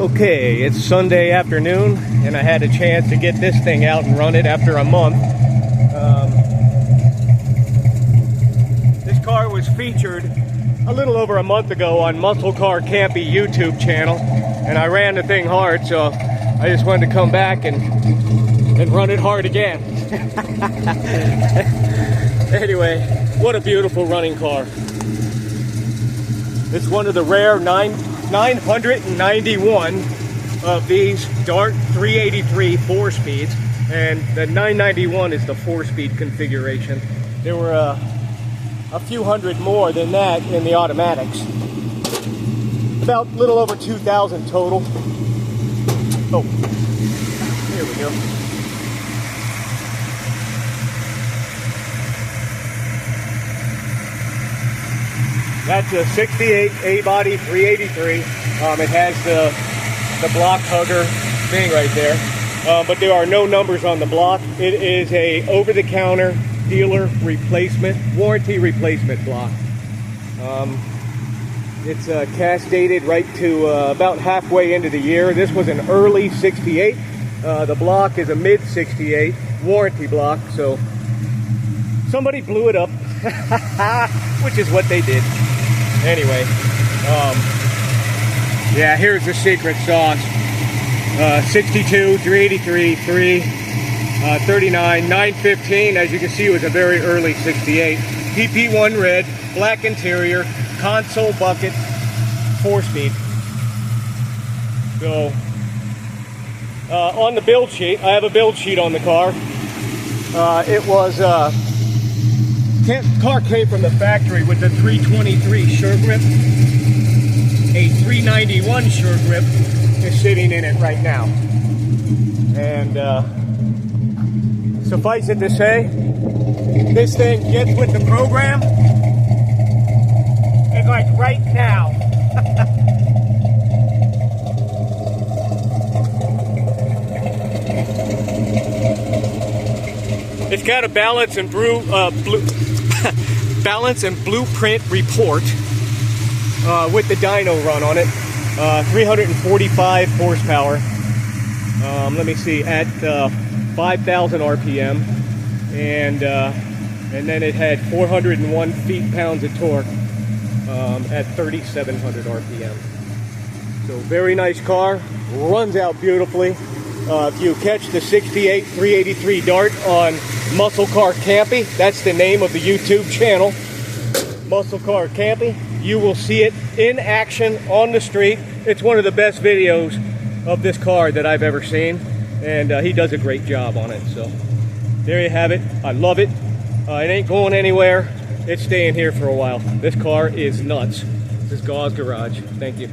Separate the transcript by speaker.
Speaker 1: Okay, it's Sunday afternoon, and I had a chance to get this thing out and run it after a month. This car was featured a little over a month ago on Muscle Car Campy YouTube channel, and I ran the thing hard, so I just wanted to come back and run it hard again. Anyway, what a beautiful running car. It's one of the rare 991 of these Dart 383 4-speeds, and the 991 is the 4-speed configuration. There were a few hundred more than that in the automatics. About a little over 2,000 total. Oh, here we go. That's a 68 A-body 383. It has the block hugger thing right there, but there are no numbers on the block. It is a over-the-counter dealer replacement, warranty replacement block. It's cast dated right to about halfway into the year. This was an early 68. The block is a mid 68 warranty block, so somebody blew it up, which is what they did. Anyway, yeah, here's the secret sauce. 62, 383, 3, 39, 915, as you can see, was a very early 68. PP1 red, black interior, console bucket, 4-speed. So, on the build sheet, I have a build sheet on the car. It was, car came from the factory with the 323 sure grip. A 391 sure grip is sitting in it right now. And suffice it to say, this thing gets with the program. It's like right now. It's got a balance and balance and blueprint report with the dyno run on it. 345 horsepower. Let me see, at 5,000 RPM, and then it had 401 feet-pounds of torque at 3,700 RPM. So very nice car, runs out beautifully. If you catch the 68 383 Dart on Muscle Car Campy, that's the name of the YouTube channel, Muscle Car Campy, you will see it in action on the street. It's one of the best videos of this car that I've ever seen, and he does a great job on it. So there you have it. I love it. It ain't going anywhere. It's staying here for a while. This car is nuts. This is Gauze Garage. Thank you.